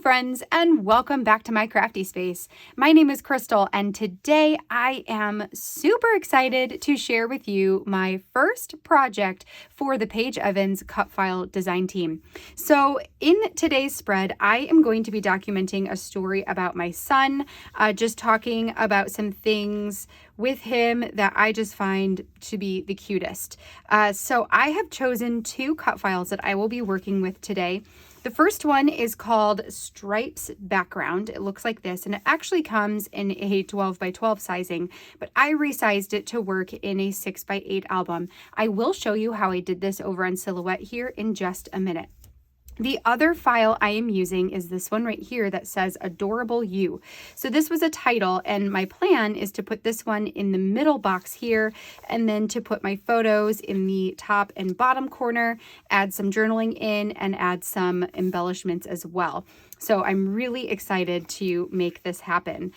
friends, and welcome back to my crafty space. My name is Crystal, and today I am super excited to share with you my first project for the Paige Evans cut file design team. So in today's spread, I am going to be documenting a story about my son, just talking about some things with him that I just find to be the cutest. So I have chosen two cut files that I will be working with today. The first one is called Stripes Background. It looks like this, and it actually comes in a 12 by 12 sizing, but I resized it to work in a 6 by 8 album. I will show you how I did this over on Silhouette here in just a minute. The other file I am using is this one right here that says Adorable You. So this was a title, and my plan is to put this one in the middle box here, and then to put my photos in the top and bottom corner, add some journaling in, and add some embellishments as well. So I'm really excited to make this happen.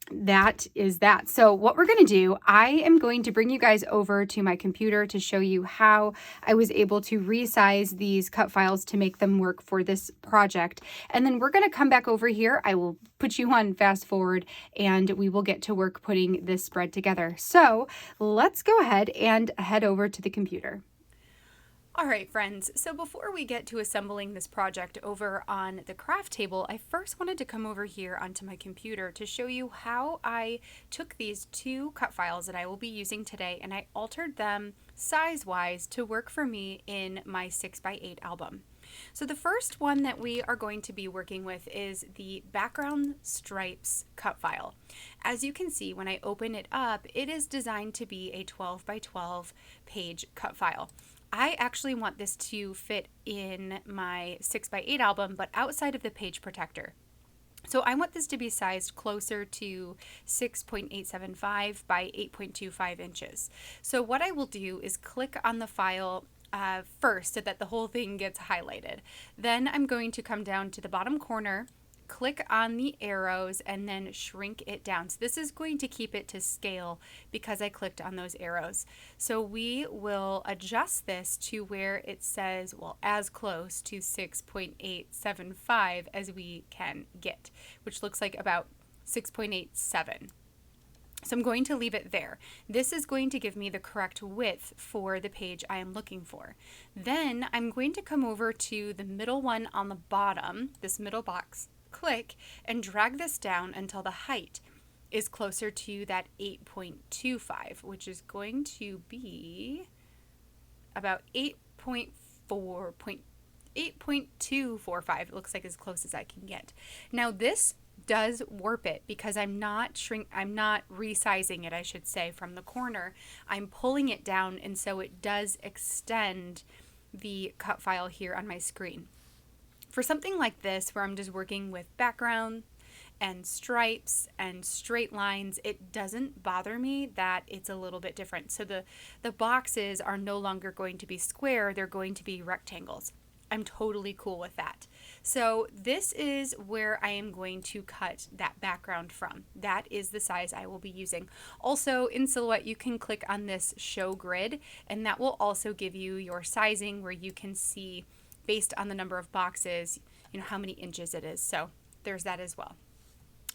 That is that. So what we're going to do, I am going to bring you guys over to my computer to show you how I was able to resize these cut files to make them work for this project. And then we're going to come back over here. I will put you on fast forward and we will get to work putting this spread together. So let's go ahead and head over to the computer. All right, friends, so before we get to assembling this project over on the craft table, I first wanted to come over here onto my computer to show you how I took these two cut files that I will be using today and I altered them size-wise to work for me in my 6 by 8 album. So the first one that we are going to be working with is the background stripes cut file. As you can see, when I open it up, it is designed to be a 12 by 12 page cut file. I actually want this to fit in my 6 by 8 album, but outside of the page protector. So I want this to be sized closer to 6.875 by 8.25 inches. So what I will do is click on the file first so that the whole thing gets highlighted. Then I'm going to come down to the bottom corner, click on the arrows, and then shrink it down. So this is going to keep it to scale because I clicked on those arrows. So we will adjust this to where it says, well, as close to 6.875 as we can get, which looks like about 6.87. So I'm going to leave it there. This is going to give me the correct width for the page I am looking for. Then I'm going to come over to the middle one on the bottom, this middle box, click and drag this down until the height is closer to that 8.25, which is going to be about 8.245. It looks like as close as I can get. Now this does warp it because I'm not resizing it, I should say, from the corner. I'm pulling it down, and so it does extend the cut file here on my screen. For something like this, where I'm just working with background and stripes and straight lines, it doesn't bother me that it's a little bit different. So the boxes are no longer going to be square, they're going to be rectangles. I'm totally cool with that. So this is where I am going to cut that background from. That is the size I will be using. Also in Silhouette, you can click on this show grid, and that will also give you your sizing where you can see based on the number of boxes, how many inches it is. So there's that as well.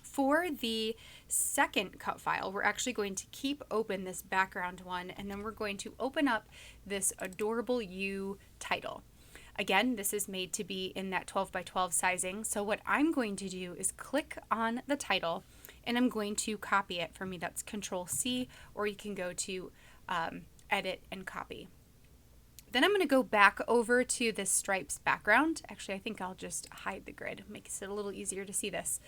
For the second cut file, we're actually going to keep open this background one, and then we're going to open up this Adorable You title. Again, this is made to be in that 12 by 12 sizing. So what I'm going to do is click on the title, and I'm going to copy it. For me, that's Control C, or you can go to Edit and Copy. Then I'm going to go back over to this stripes background. Actually, I think I'll just hide the grid. Makes it a little easier to see this.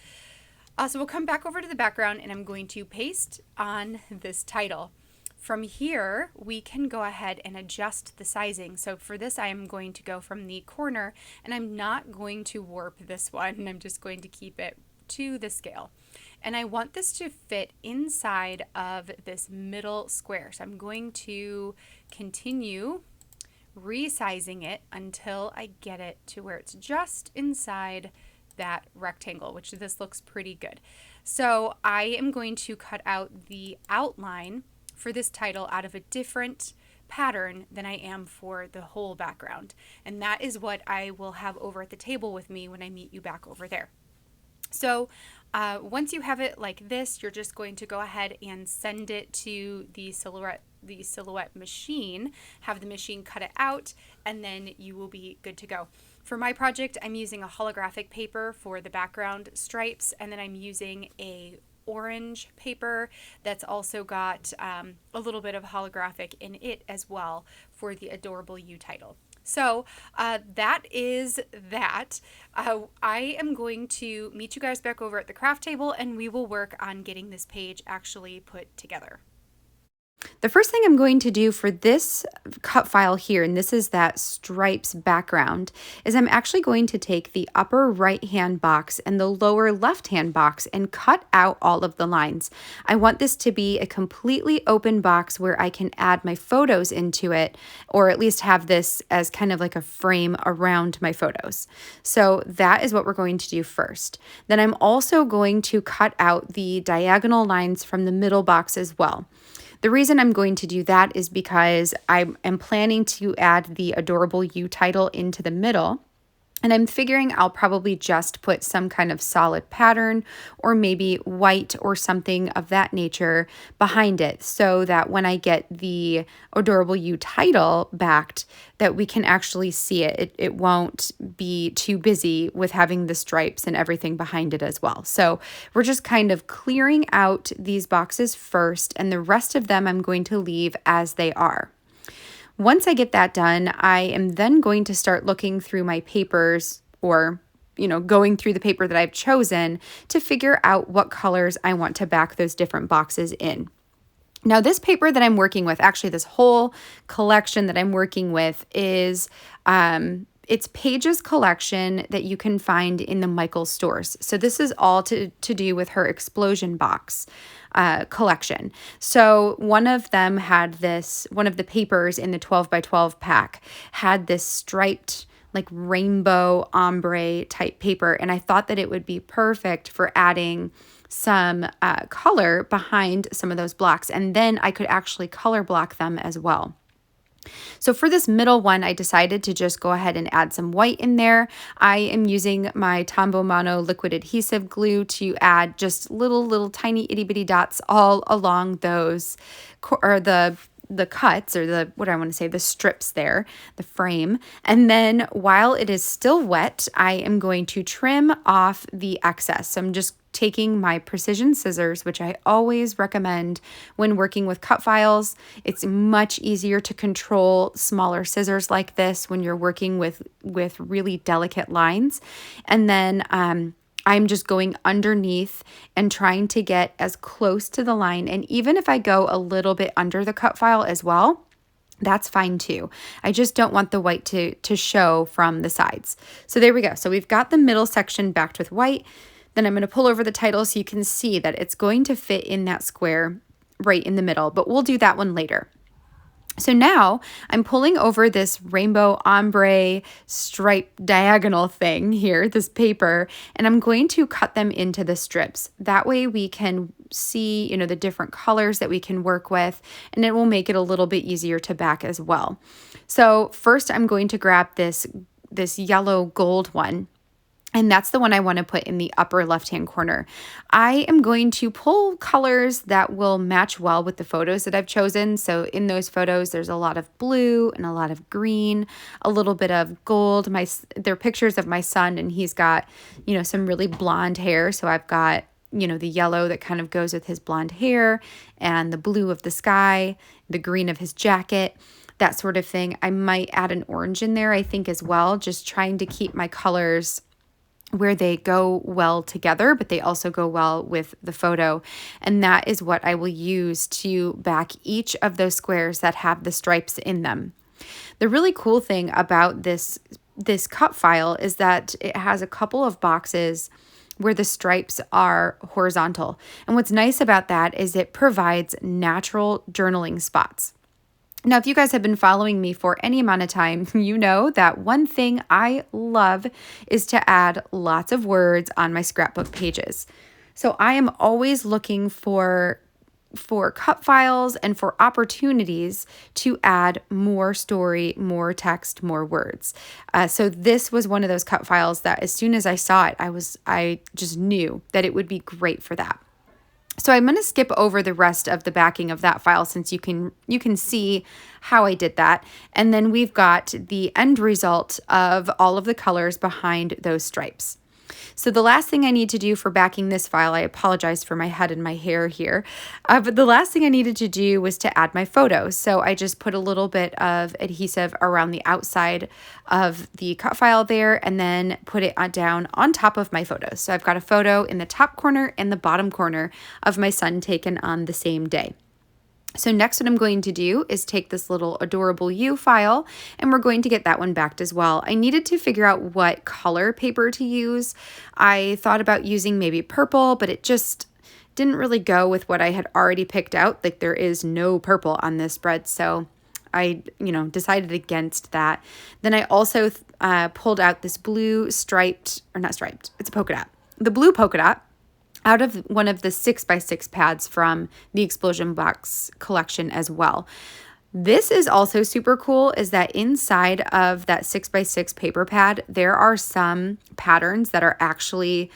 So we'll come back over to the background, and I'm going to paste on this title. From here, we can go ahead and adjust the sizing. So for this, I am going to go from the corner, and I'm not going to warp this one, and I'm just going to keep it to the scale. And I want this to fit inside of this middle square. So I'm going to continue resizing it until I get it to where it's just inside that rectangle, which this looks pretty good. So I am going to cut out the outline for this title out of a different pattern than I am for the whole background. And that is what I will have over at the table with me when I meet you back over there. So once you have it like this, you're just going to go ahead and send it to the silhouette machine, have the machine cut it out, and then you will be good to go. For my project, I'm using a holographic paper for the background stripes, and then I'm using a orange paper that's also got a little bit of holographic in it as well for the Adorable You title. So that is that. I am going to meet you guys back over at the craft table, and we will work on getting this page actually put together. The first thing I'm going to do for this cut file here, and this is that stripes background, is I'm actually going to take the upper right-hand box and the lower left-hand box and cut out all of the lines. I want this to be a completely open box where I can add my photos into it, or at least have this as kind of like a frame around my photos. So that is what we're going to do first. Then I'm also going to cut out the diagonal lines from the middle box as well. The reason I'm going to do that is because I am planning to add the Adorable You title into the middle. And I'm figuring I'll probably just put some kind of solid pattern or maybe white or something of that nature behind it so that when I get the Adorable You title backed, that we can actually see it. It won't be too busy with having the stripes and everything behind it as well. So we're just kind of clearing out these boxes first, and the rest of them I'm going to leave as they are. Once I get that done, I am then going to start looking through my papers, or going through the paper that I've chosen to figure out what colors I want to back those different boxes in. Now, this paper that I'm working with, actually this whole collection that I'm working with is it's Paige's collection that you can find in the Michaels stores. So this is all to do with her explosion box collection. So one of them had one of the papers in the 12 by 12 pack had this striped like rainbow ombre type paper. And I thought that it would be perfect for adding some color behind some of those blocks. And then I could actually color block them as well. So for this middle one, I decided to just go ahead and add some white in there. I am using my Tombow Mono liquid adhesive glue to add just little tiny itty bitty dots all along those, or the cuts, or the strips there, the frame. And then while it is still wet, I am going to trim off the excess. So I'm just taking my precision scissors, which I always recommend when working with cut files. It's much easier to control smaller scissors like this when you're working with really delicate lines. And then I'm just going underneath and trying to get as close to the line. And even if I go a little bit under the cut file as well, that's fine too. I just don't want the white to show from the sides. So there we go. So we've got the middle section backed with white. Then I'm going to pull over the title so you can see that it's going to fit in that square right in the middle, but we'll do that one later. So now I'm pulling over this rainbow ombre stripe diagonal thing here, this paper, and I'm going to cut them into the strips. That way we can see, the different colors that we can work with, and it will make it a little bit easier to back as well. So first I'm going to grab this yellow gold one. And that's the one I want to put in the upper left-hand corner. I am going to pull colors that will match well with the photos that I've chosen. So in those photos, there's a lot of blue and a lot of green, a little bit of gold. They're pictures of my son, and he's got, some really blonde hair. So I've got, the yellow that kind of goes with his blonde hair, and the blue of the sky, the green of his jacket, that sort of thing. I might add an orange in there, I think, as well, just trying to keep my colors where they go well together, but they also go well with the photo. And that is what I will use to back each of those squares that have the stripes in them. The really cool thing about this cut file is that it has a couple of boxes where the stripes are horizontal. And what's nice about that is it provides natural journaling spots. Now, if you guys have been following me for any amount of time, you know that one thing I love is to add lots of words on my scrapbook pages. So I am always looking for for cut files and for opportunities to add more story, more text, more words. So this was one of those cut files that as soon as I saw it, I just knew that it would be great for that. So I'm going to skip over the rest of the backing of that file since you can see how I did that. And then we've got the end result of all of the colors behind those stripes. So the last thing I need to do for backing this file, I apologize for my head and my hair here, but the last thing I needed to do was to add my photos. So I just put a little bit of adhesive around the outside of the cut file there and then put it down on top of my photos. So I've got a photo in the top corner and the bottom corner of my son taken on the same day. So next what I'm going to do is take this little adorable you file and we're going to get that one backed as well. I needed to figure out what color paper to use. I thought about using maybe purple, but it just didn't really go with what I had already picked out. Like there is no purple on this spread, so I, decided against that. Then I also pulled out this blue striped, or not striped, it's a polka dot. The blue polka dot out of one of the 6x6 pads from the Explosion Box collection as well. This is also super cool, is that inside of that 6x6 paper pad, there are some patterns that are actually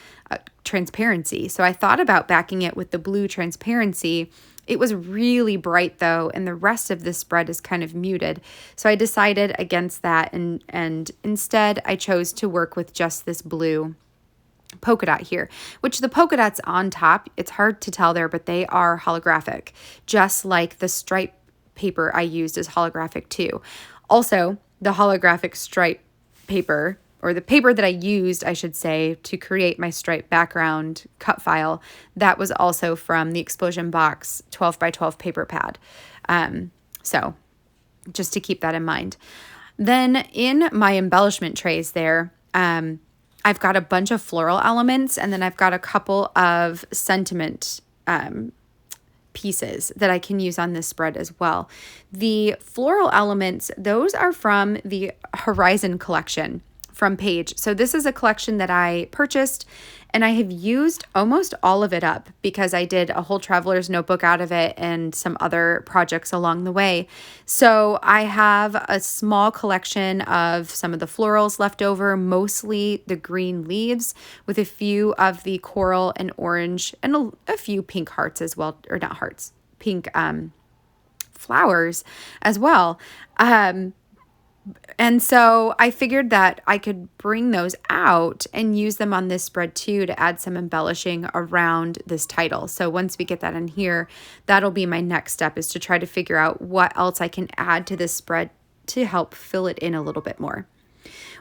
transparency. So I thought about backing it with the blue transparency. It was really bright though, and the rest of this spread is kind of muted. So I decided against that, and instead I chose to work with just this blue polka dot here, which the polka dots on top, it's hard to tell there, but they are holographic, just like the stripe paper I used is holographic too. Also, the holographic stripe paper, or the paper that I used, I should say, to create my stripe background cut file, that was also from the Explosion Box 12x12 paper pad. So just to keep that in mind. Then in my embellishment trays there, I've got a bunch of floral elements, and then I've got a couple of sentiment pieces that I can use on this spread as well. The floral elements, those are from the Horizon collection from Paige. So this is a collection that I purchased, and I have used almost all of it up because I did a whole traveler's notebook out of it and some other projects along the way. So I have a small collection of some of the florals left over, mostly the green leaves with a few of the coral and orange and a few pink hearts as well, or not hearts, pink flowers as well. And so I figured that I could bring those out and use them on this spread too to add some embellishing around this title. So once we get that in here, that'll be my next step, is to try to figure out what else I can add to this spread to help fill it in a little bit more.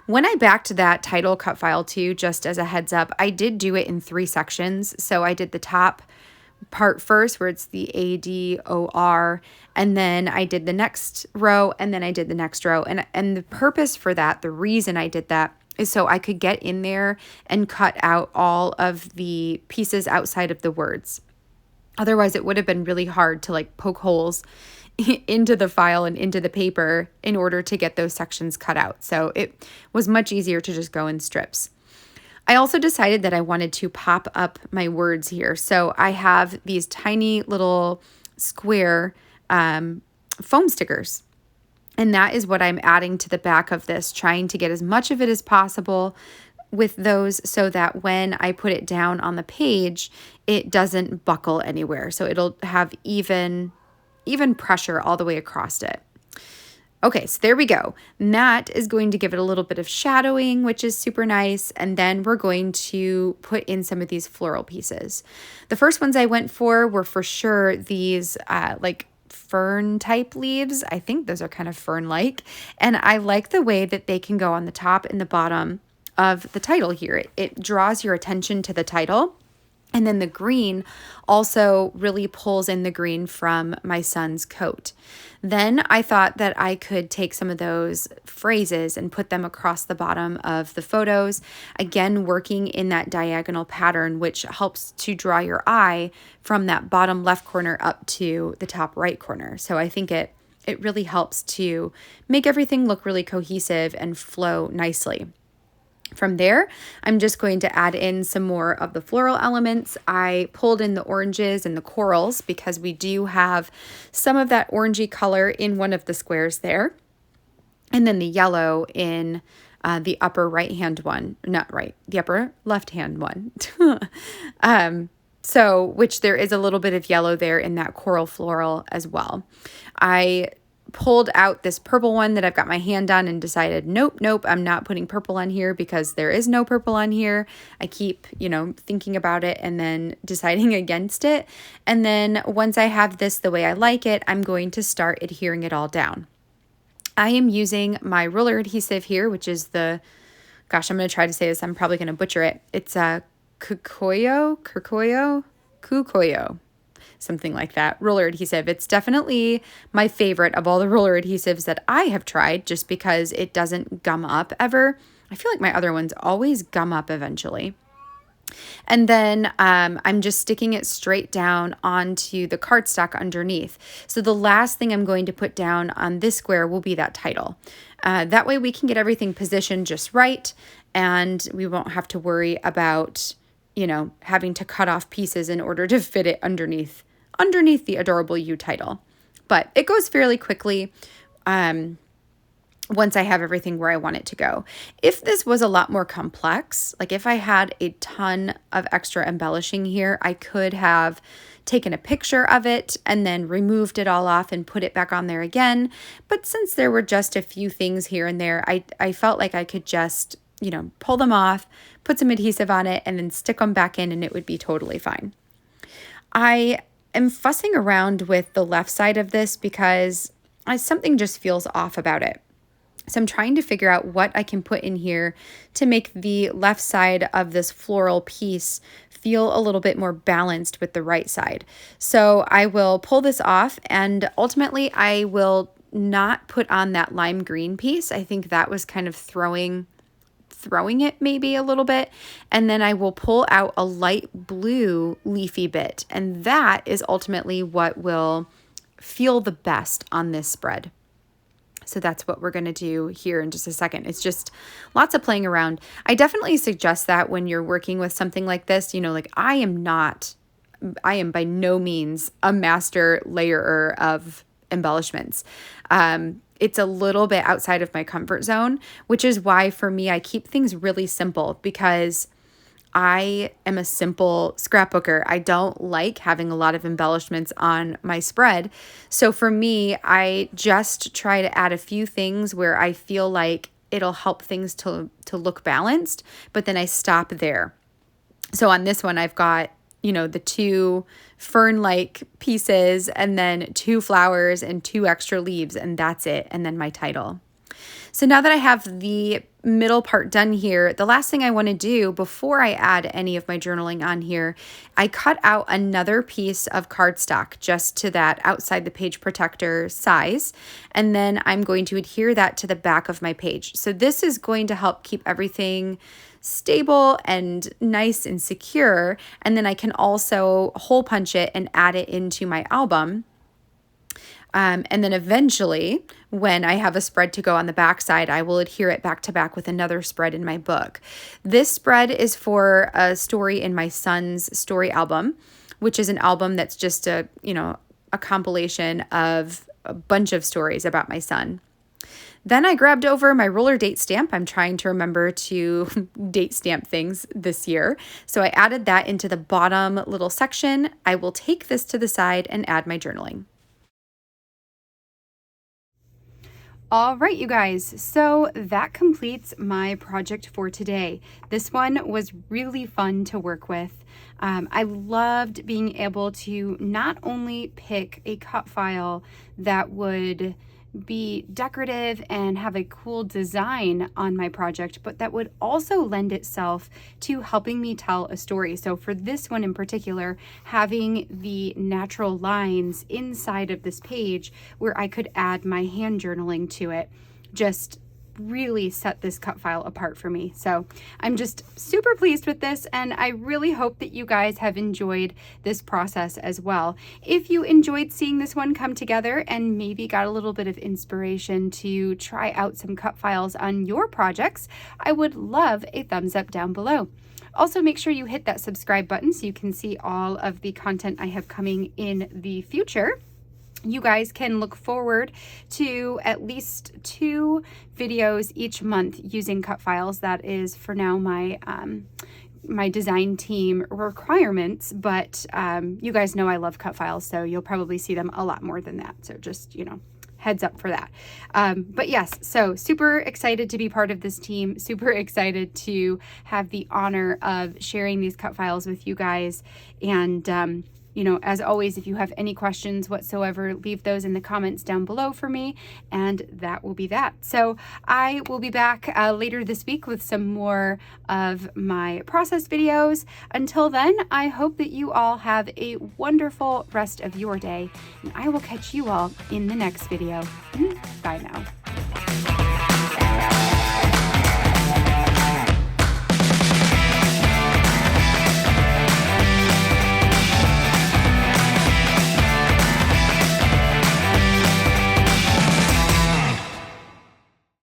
When I backed that title cut file too, just as a heads up, I did do it in 3 sections. So I did the top part first, where it's the ADOR, and then I did the next row, and then I did the next row. And the purpose for that, the reason I did that, is so I could get in there and cut out all of the pieces outside of the words. Otherwise, it would have been really hard to poke holes into the file and into the paper in order to get those sections cut out. So it was much easier to just go in strips. I also decided that I wanted to pop up my words here. So I have these tiny little square foam stickers. And that is what I'm adding to the back of this, trying to get as much of it as possible with those so that when I put it down on the page, it doesn't buckle anywhere. So it'll have even pressure all the way across it. Okay, so there we go. And that is going to give it a little bit of shadowing, which is super nice. And then we're going to put in some of these floral pieces. The first ones I went for were for sure these fern type leaves. I think those are kind of fern-like. And I like the way that they can go on the top and the bottom of the title here. It draws your attention to the title. And then the green also really pulls in the green from my son's coat. Then I thought that I could take some of those phrases and put them across the bottom of the photos, again working in that diagonal pattern, which helps to draw your eye from that bottom left corner up to the top right corner. So I think it really helps to make everything look really cohesive and flow nicely. From there, I'm just going to add in some more of the floral elements. I pulled in the oranges and the corals because we do have some of that orangey color in one of the squares there. And then the yellow in the upper right-hand one, not right, the upper left-hand one. Which there is a little bit of yellow there in that coral floral as well. I pulled out this purple one that I've got my hand on and decided, nope, I'm not putting purple on here because there is no purple on here. I keep, thinking about it and then deciding against it. And then once I have this the way I like it, I'm going to start adhering it all down. I am using my ruler adhesive here, which is I'm going to try to say this. I'm probably going to butcher it. It's a Kukoyo, something like that, roller adhesive. It's definitely my favorite of all the roller adhesives that I have tried just because it doesn't gum up ever. I feel like my other ones always gum up eventually. And then I'm just sticking it straight down onto the cardstock underneath. So the last thing I'm going to put down on this square will be that title. That way we can get everything positioned just right and we won't have to worry about, having to cut off pieces in order to fit it underneath the Adorable You title. But it goes fairly quickly once I have everything where I want it to go. If this was a lot more complex, like if I had a ton of extra embellishing here, I could have taken a picture of it and then removed it all off and put it back on there again. But since there were just a few things here and there, I felt like I could just, pull them off, put some adhesive on it, and then stick them back in and it would be totally fine. I am fussing around with the left side of this because something just feels off about it. So I'm trying to figure out what I can put in here to make the left side of this floral piece feel a little bit more balanced with the right side. So I will pull this off and ultimately I will not put on that lime green piece. I think that was kind of throwing it maybe a little bit. And then I will pull out a light blue leafy bit. And that is ultimately what will feel the best on this spread. So that's what we're going to do here in just a second. It's just lots of playing around. I definitely suggest that when you're working with something like this, I am by no means a master layerer of embellishments. It's a little bit outside of my comfort zone, which is why for me, I keep things really simple because I am a simple scrapbooker. I don't like having a lot of embellishments on my spread. So for me, I just try to add a few things where I feel like it'll help things to look balanced, but then I stop there. So on this one, I've got, the two fern-like pieces and then 2 flowers and 2 extra leaves, and that's it. And then my title. So now that I have the middle part done here, the last thing I want to do before I add any of my journaling on here, I cut out another piece of cardstock just to that outside the page protector size. And then I'm going to adhere that to the back of my page. So this is going to help keep everything stable and nice and secure. And then I can also hole punch it and add it into my album. And then eventually, when I have a spread to go on the back side, I will adhere it back to back with another spread in my book. This spread is for a story in my son's story album, which is an album that's just a compilation of a bunch of stories about my son. Then I grabbed over my roller date stamp. I'm trying to remember to date stamp things this year. So I added that into the bottom little section. I will take this to the side and add my journaling. All right, you guys, so that completes my project for today. This one was really fun to work with. I loved being able to not only pick a cut file that would be decorative and have a cool design on my project, but that would also lend itself to helping me tell a story. So for this one in particular, having the natural lines inside of this page where I could add my hand journaling to it just really set this cut file apart for me. So I'm just super pleased with this, and I really hope that you guys have enjoyed this process as well. If you enjoyed seeing this one come together and maybe got a little bit of inspiration to try out some cut files on your projects, I would love a thumbs up down below. Also, make sure you hit that subscribe button so you can see all of the content I have coming in the future. You guys can look forward to at least 2 videos each month using cut files. That is for now my my design team requirements, but you guys know I love cut files, so you'll probably see them a lot more than that. So just, you know, heads up for that. But yes, so super excited to be part of this team, super excited to have the honor of sharing these cut files with you guys. And you know, as always, if you have any questions whatsoever, leave those in the comments down below for me, and that will be that. So I will be back later this week with some more of my process videos. Until then, I hope that you all have a wonderful rest of your day, and I will catch you all in the next video. Bye now.